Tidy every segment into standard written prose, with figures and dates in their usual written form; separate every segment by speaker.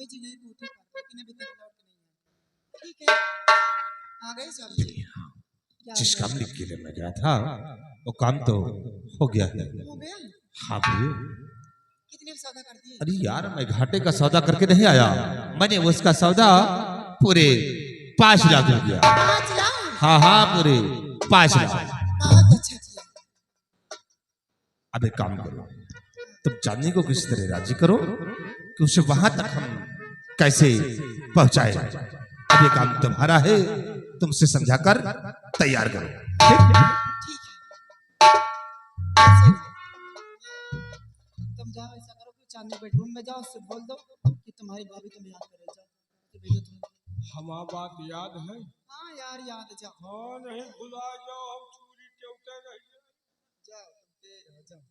Speaker 1: स्वामी जी गए कोठी पर, लेकिन अभी तक लौट के नहीं आए। ठीक है, आ गए स्वामी जी।
Speaker 2: जिस काम के लिए मैं गया था वो काम तो हो गया है।
Speaker 1: हो गया?
Speaker 2: हाँ भैया।
Speaker 1: कितने सौदा कर दिए?
Speaker 2: अरे यार मैं घाटे का सौदा करके नहीं आया, मैंने उसका सौदा पूरे 5 लाख रुपया।
Speaker 1: 5 लाख?
Speaker 2: हाँ हाँ पूरे 5 लाख।
Speaker 1: बहुत अच्छा किया।
Speaker 2: अब एक काम करो, तुम जानने को किस तरह राजी करो कि उसे वहां तक हम कैसे पहुंचाए। अब ये काम तुम्हारा है, तुमसे समझाकर तैयार करो।
Speaker 1: ठीक है। ऐसे तुम जाओ, ऐसा करो कि चांदनी बेडरूम में जाओ, उससे बोल दो कि तुम्हारी भाभी तुम्हें याद करे। जाओ कि भैया तुम्हें
Speaker 3: हमारा बात याद है।
Speaker 1: हाँ यार याद है। जाओ
Speaker 3: हाँ नहीं भुला जाओ, हम चूरी चौटे नहीं।
Speaker 1: जाओ, तुम देर हो जाओ।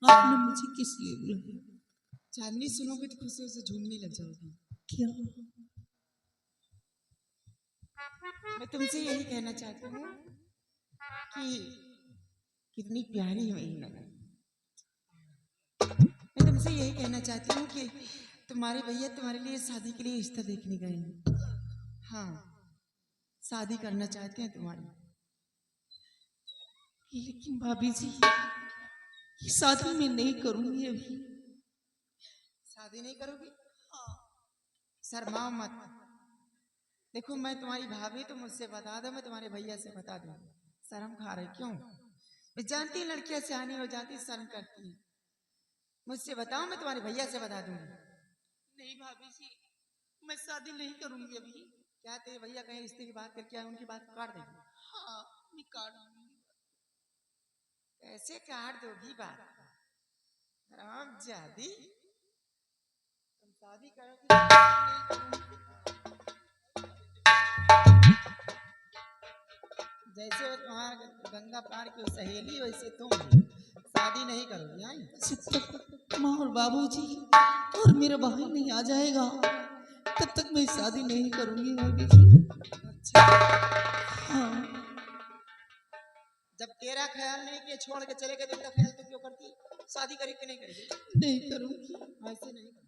Speaker 4: आपने मुझे किस लिए बुलाया?
Speaker 1: चांदनी सुनोगे तो खुशी से झूमने लग जाओगी।
Speaker 4: क्या?
Speaker 1: मैं तुमसे यही कहना चाहती हूँ कि कितनी प्यारी है मेरी नगन। मैं तुमसे यही कहना चाहती हूँ कि तुम्हारे भैया तुम्हारे लिए शादी के लिए रिश्ता देखने गए हैं। हाँ, शादी करना चाहते हैं तुम्हारी।
Speaker 4: लेकिन भाभी जी, ये शादी मैं नहीं करूंगी अभी।
Speaker 1: शादी नहीं करोगी? हाँ। शर्माओ मत। देखो मैं तुम्हारी भाभी, तो मुझसे बता दो, मैं तुम्हारे भैया से बता दूँ। शर्म खा रही क्यों? मैं जानती लड़कियां सियानी हो जाती, शर्म करती है। मुझसे बताओ, मैं तुम्हारे भैया से बता दूंगी।
Speaker 4: नहीं भाभी जी, मैं शादी नहीं करूंगी अभी।
Speaker 1: क्या तेरे भैया कहीं रिश्ते की बात करके आए, उनकी बात काट देगी?
Speaker 4: हाँ, मैं काट दूंगी।
Speaker 1: कैसे काट दोगी बात? राम जादी, तुम शादी करोगी? नहीं करूंगी। जैसे वो तुम्हारा गंगा पार की सहेली, वैसे तुम शादी नहीं करोगी। आई
Speaker 4: जब तक माँ और बाबूजी और मेरा भाई नहीं आ जाएगा, तब तक मैं शादी नहीं करूंगी भाभी जी।
Speaker 1: अच्छा,
Speaker 4: हाँ।
Speaker 1: जब तेरा ख्याल नहीं किया, छोड़ के चले गए, तो तेरा ख्याल तो क्यों करती? शादी करेगी कि नहीं करेगी?
Speaker 4: नहीं करूंगी।
Speaker 1: ऐसे नहीं करूंगी।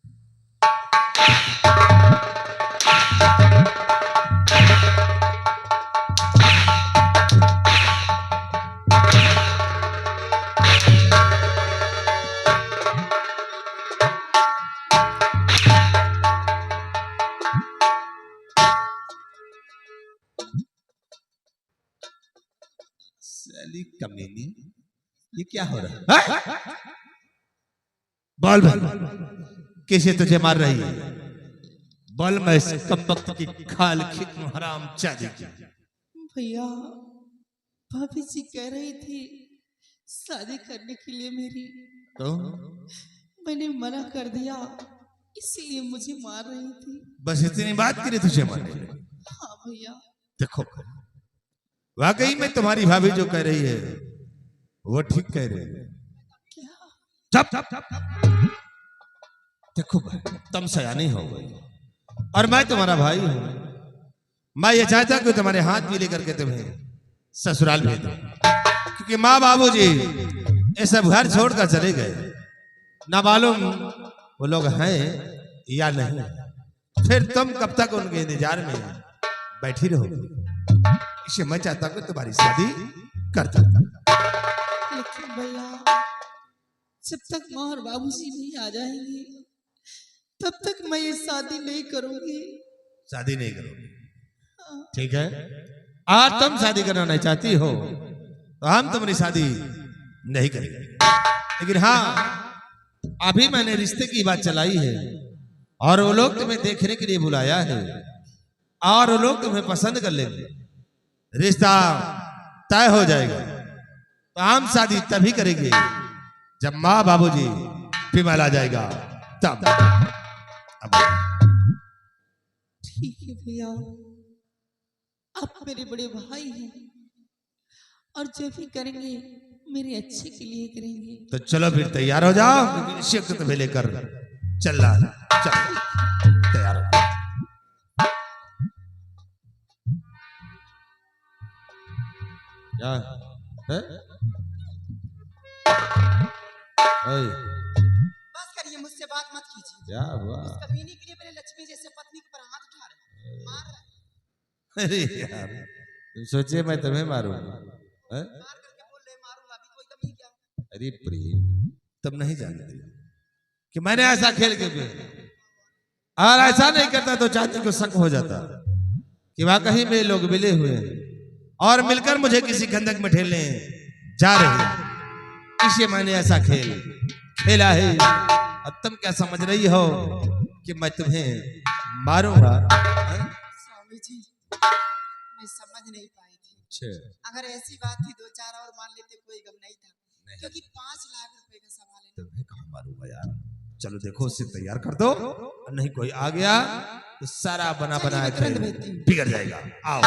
Speaker 2: साली कमीनी, ये क्या हो रहा है? बोल किसे तुझे मार रही है? बोल मैं इस कमबख्त की खाल खिक हराम चादी की।
Speaker 4: भैया, भाभी जी कह रही थी शादी करने के लिए मेरी,
Speaker 2: तो
Speaker 4: मैंने मना कर दिया, इसलिए मुझे मार रही थी।
Speaker 2: बस इतनी बात करी तुझे मारने लगी?
Speaker 4: हाँ भैया।
Speaker 2: देखो वाकई में तुम्हारी भाभी जो कह रही है वो ठीक कह रही है।
Speaker 4: क्या?
Speaker 2: चुप। देखो भाई, तुम सयानी हो गई और मैं तुम्हारा भाई हूं। मैं ये चाहता कि तुम्हारे हाथ भी लेकर के तुम्हें ससुराल भेज दूं, क्योंकि माँ बाबूजी ये सब घर छोड़कर चले गए, ना मालूम वो लोग हैं या नहीं। फिर तुम कब तक उनके इंतजार में बैठी रहोगी? इसे मैं चाहता हूं कि तुम्हारी शादी कर दूं।
Speaker 4: लेकिन भैया, जब तक माँ और बाबूजी नहीं आ जाएंगे, तब तक मैं ये शादी नहीं करूंगी।
Speaker 2: शादी नहीं करोगी? ठीक है, आज तुम शादी करना नहीं चाहती हो तो हम तुम्हारी शादी नहीं करेंगे। लेकिन हाँ, अभी मैंने रिश्ते की बात चलाई है और वो लोग तुम्हें देखने के लिए बुलाया है और वो लोग तुम्हें पसंद कर लेंगे। रिश्ता तय हो जाएगा तो हम शादी तभी करेंगे जब माँ बाबूजी विमल आ जाएगा तब।
Speaker 4: ठीक है भैया, आप मेरे बड़े भाई हैं और जो भी करेंगे मेरे अच्छे के लिए करेंगे।
Speaker 2: तो चलो फिर तैयार हो जाओ, क्योंकि इस वक्त तुम्हें लेकर चल रहा, चल तैयार हो। क्या है? ओए,
Speaker 1: बस करिए, मुझसे बात मत कीजिए।
Speaker 2: क्या हुआ?
Speaker 1: इस कमीने के लिए मेरे लक्ष्मी जैसे पत्नी के पर हाथ उठा रहे हैं, मार रहे हैं।
Speaker 2: अरे यार, तुम सोचिए मैं तुम्हें मारूंगा? हैं?
Speaker 1: मार करके बोल रहे हैं, मारूंगा, अभी कोई कमी क्या?
Speaker 2: अरे प्रेम, तुम नहीं जानते कि मैंने ऐसा खेल के भी, और ऐसा नहीं करता तो चाची को शक हो जाता कि वाकई में लोग मिले हुए हैं और मिलकर मुझे किसी खंदक में ठेलने जा रहे हैं। इसलिए मैंने ऐसा खेल खेला है। अब तुम क्या समझ रही हो कि मैं तुम्हें मारूंगा?
Speaker 1: स्वामी जी, मैं समझ नहीं पाई थी।
Speaker 2: अच्छा,
Speaker 1: अगर ऐसी बात थी, दो चार और मान लेते, कोई गम नहीं था। क्योंकि 5 लाख रुपए का सवाल है।
Speaker 2: तुम्हें कहाँ मारूंगा यार? चलो देखो, उसे तैयार कर दो, और नहीं कोई आ गया तो सारा बना बनाया खेल बिगड़ जाएगा। आओ।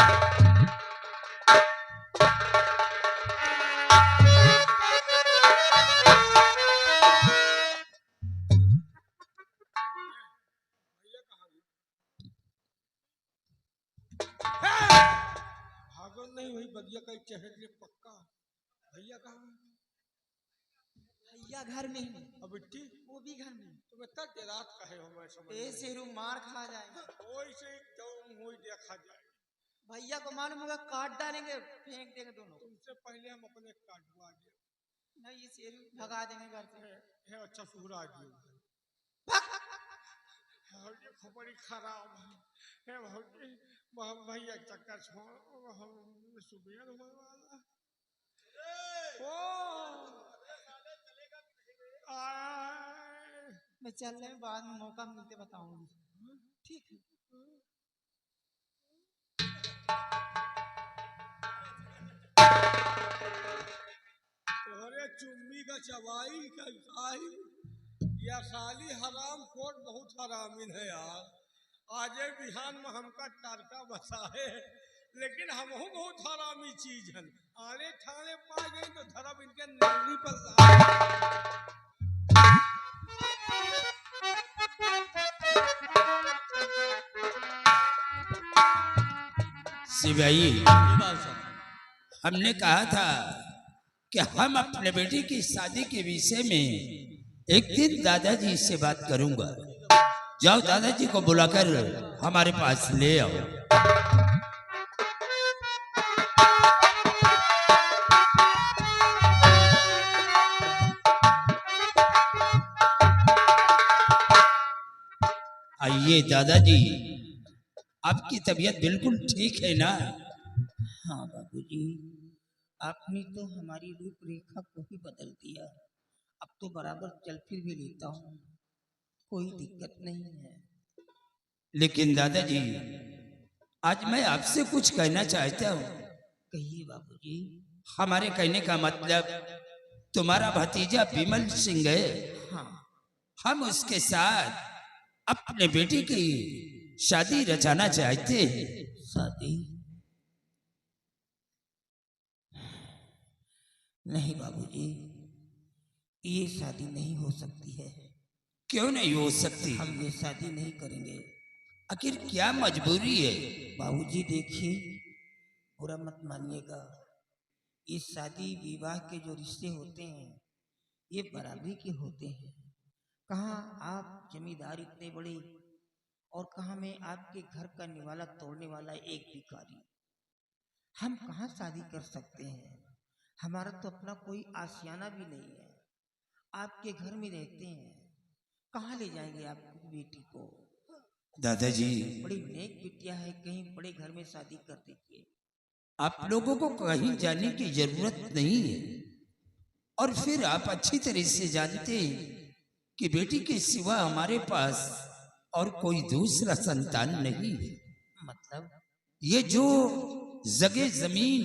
Speaker 3: भागल नहीं हुई बगिया का चेहरे पक्का। भैया कहाँ?
Speaker 1: भैया घर में है,
Speaker 3: अब बिट्टी
Speaker 1: वो भी घर में।
Speaker 3: तुम इतना रात कहे हो, मैं समझ
Speaker 1: ए शेरू मार खा जाएगा।
Speaker 3: कोई से हुई देखा जाए।
Speaker 1: भैया को मालूम होगा, काट डालेंगे, फेंक देंगे दोनों।
Speaker 3: तुमसे पहले हम अपने काटवा दिए।
Speaker 1: नहीं, ये शेरू भगा देंगे घर से।
Speaker 3: है अच्छा सुहरा दियो। ये खोपड़ी खराब है भौजी, भैया चक्कर छोड़, हम सुबह वाला
Speaker 1: मैं चल रहे, बाद में मौका मिलते बताऊंगी। ठीक है।
Speaker 3: तोहरे चुम्मी का चबाई का खाई या साली हराम खोर बहुत हरामिन है यार। आजे बिहान में हमका टारका बसा है, लेकिन हम बहुत हरामी चीज है। आने ठाने पा गई तो धरब इनके नाली पर
Speaker 5: सिवाई, हमने कहा था कि हम अपने बेटी की शादी के विषय में एक दिन दादाजी से बात करूंगा। जाओ दादाजी को बुलाकर हमारे पास ले आओ। आइए दादाजी, आपकी तबीयत बिल्कुल ठीक है ना?
Speaker 4: हाँ बाबूजी, आपने तो हमारी रूपरेखा को ही बदल दिया। अब तो बराबर चल फिर भी लेता हूँ, कोई दिक्कत नहीं है।
Speaker 5: लेकिन दादाजी, आज मैं आपसे कुछ कहना चाहता हूँ।
Speaker 4: कहिए बाबूजी।
Speaker 5: हमारे कहने का मतलब, तुम्हारा भतीजा विमल सिंह है,
Speaker 4: हाँ,
Speaker 5: हम उसके साथ अपने बेटी की शादी रचाना चाहते हैं।
Speaker 4: शादी? नहीं बाबूजी, ये शादी नहीं हो सकती है।
Speaker 5: क्यों नहीं हो सकती?
Speaker 4: हम ये शादी नहीं करेंगे।
Speaker 5: आखिर क्या मजबूरी है?
Speaker 4: बाबूजी देखिए, बुरा मत मानिएगा, ये शादी विवाह के जो रिश्ते होते हैं ये बराबरी के होते हैं। कहाँ आप जमींदार इतने बड़े, और कहाँ मैं आपके घर का निवाला तोड़ने वाला एक भिखारी। हम कहाँ शादी कर सकते हैं? हमारा तो अपना कोई आशियाना भी नहीं है। आपके घर में रहते हैं, कहाँ ले जाएंगे आपकी बेटी को?
Speaker 5: दादाजी,
Speaker 4: बड़ी नेक बिटिया है, कहीं बड़े घर में शादी कर दीजिए।
Speaker 5: आप लोगों को कहीं जाने की जरूरत नहीं है, और फिर आप अच्छी तरह से जानते हैं कि बेटी के सिवा हमारे पास और कोई दूसरा संतान नहीं है।
Speaker 4: मतलब?
Speaker 5: ये जो जगह जमीन,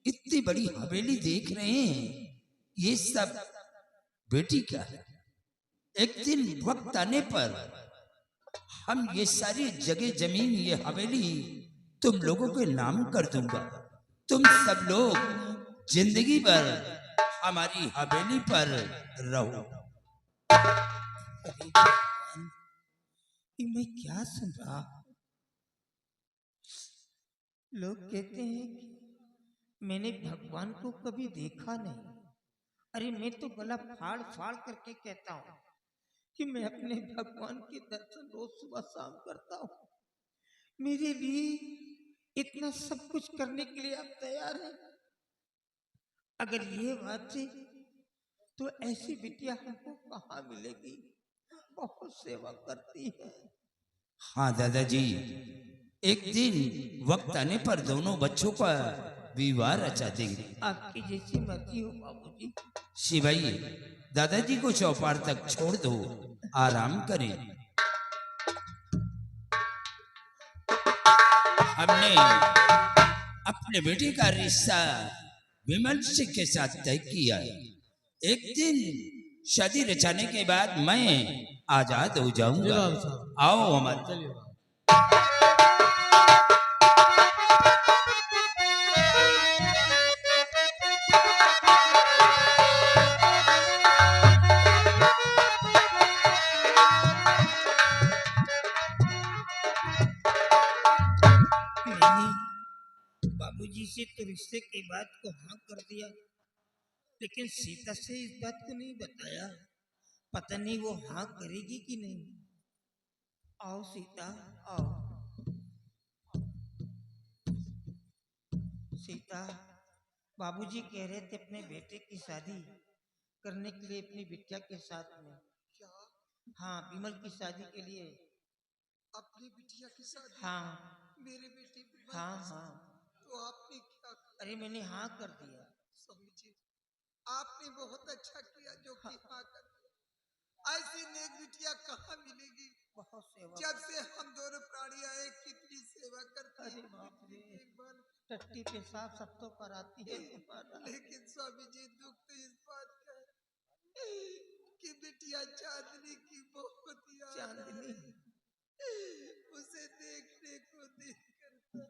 Speaker 5: इतनी बड़ी हवेली देख रहे हैं, ये सब बेटी का है। एक दिन वक्त आने पर हम ये सारी जगह जमीन, ये हवेली तुम लोगों के नाम कर दूंगा। तुम सब लोग जिंदगी भर हमारी हवेली पर रहो।
Speaker 4: अरे भगवान, ये मैं क्या सुन रहा हूं? लोग कहते हैं कि मैंने भगवान को कभी देखा नहीं। अरे मैं तो गला फाड़ फाड़ करके कहता हूँ कि मैं अपने भगवान के दर्शन रोज सुबह शाम करता हूँ। मेरे लिए इतना सब कुछ करने के लिए आप तैयार हैं? अगर ये बात है तो ऐसी बिटिया हमको कहाँ मिलेगी? बहुत सेवा करती है।
Speaker 5: हाँ दादाजी, एक दिन वक्त आने पर दोनों बच्चों का विवाह रचा देंगे।
Speaker 4: आपकी जैसी मर्जी हो बाबूजी।
Speaker 5: शिवाई, दादाजी को चौपार तक छोड़ दो, आराम करें। हमने अपने बेटे का रिश्ता विमल सिंह के साथ तय किया है। एक दिन शादी रचाने के बाद मैं आजाद हो जाऊंगा। आओ अमर।
Speaker 4: मैंने बाबूजी से तो रिश्ते की बात को हाँ कर दिया, लेकिन सीता से इस बात को नहीं बताया। पता नहीं वो हाँ करेगी कि नहीं। आओ सीता, आओ। सीता, बाबूजी कह रहे थे अपने बेटे की शादी करने के लिए अपनी बिटिया के साथ में।
Speaker 3: क्या
Speaker 4: हाँ, विमल की शादी के लिए।
Speaker 3: अपनी बिटिया के साथ?
Speaker 4: हाँ
Speaker 3: मेरे बेटे विमल
Speaker 4: हाँ
Speaker 3: के साथ?
Speaker 4: हाँ।
Speaker 3: तो आपने क्या कहा?
Speaker 4: अरे मैंने हाँ कर दिया।
Speaker 3: स्वामी जी, आपने बहुत अच्छा किया जो कि
Speaker 4: हाँ।
Speaker 3: हाँ कर दिया। ऐसी नेक बिटिया कहाँ मिलेगी?
Speaker 4: बहुत सेवा।
Speaker 3: जब से हम दोनों प्राणी आए कितनी सेवा करते
Speaker 4: अरे
Speaker 3: हैं,
Speaker 4: बाप
Speaker 3: कितनी
Speaker 4: रे।
Speaker 3: देखभाल।
Speaker 4: टट्टी पेशाब सब तो कराती है तुम्हारा।
Speaker 3: लेकिन स्वामी जी दुख तो इस बात का है कि बिटिया चांदनी की बहुत याद
Speaker 4: चांदनी?
Speaker 3: आए। उसे देखने को दिल करता।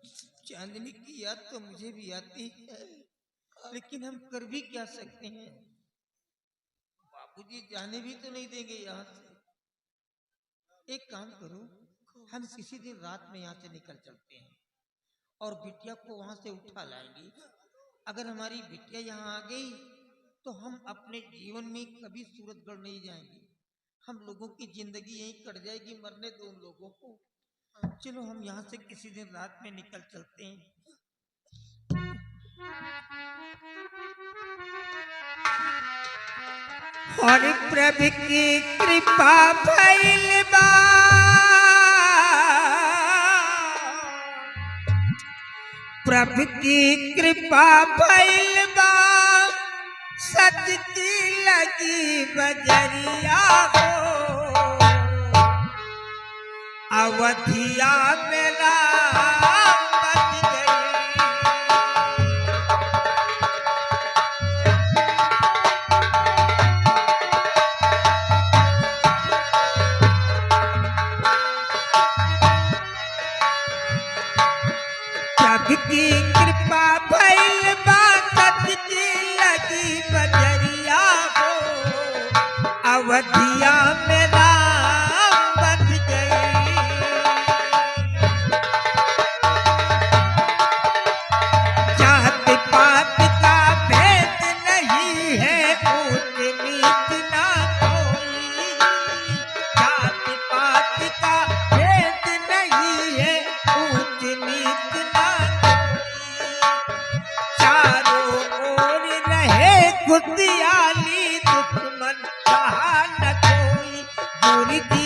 Speaker 4: चांदनी की याद तो मुझे भी आती है, लेकिन हम कर भी क्या सकते हैं? बाबूजी जाने भी तो नहीं देंगे यहाँ से। एक काम करो, हम किसी दिन रात में यहाँ से निकल चलते हैं और बिटिया को वहां से उठा लाएंगे। अगर हमारी बिटिया यहाँ आ गई तो हम अपने जीवन में कभी सूरतगढ़ नहीं जाएंगे। हम लोगों की जिंदगी यहीं कट जाएगी, मरने दो उन लोगों को। चलो हम यहाँ से किसी दिन रात में निकल चलते हैं। और प्रभु की कृपा भइल बा, प्रभु की कृपा भइल बा, सच की लगी बजरिया हो। अवधिया मेरा बच गई। प्रभु की कृपा भइल बा, सच की लगी बजरिया हो। अवधिया मेरा बच गई। जात पात का भेद नहीं है, ऊंच नीच ना कोई। जात पात का भेद नहीं है, ऊंच नीच ना कोई। चारों ओर रहे खुशियाली, दुश्मन कहा न कोई। मुर्गी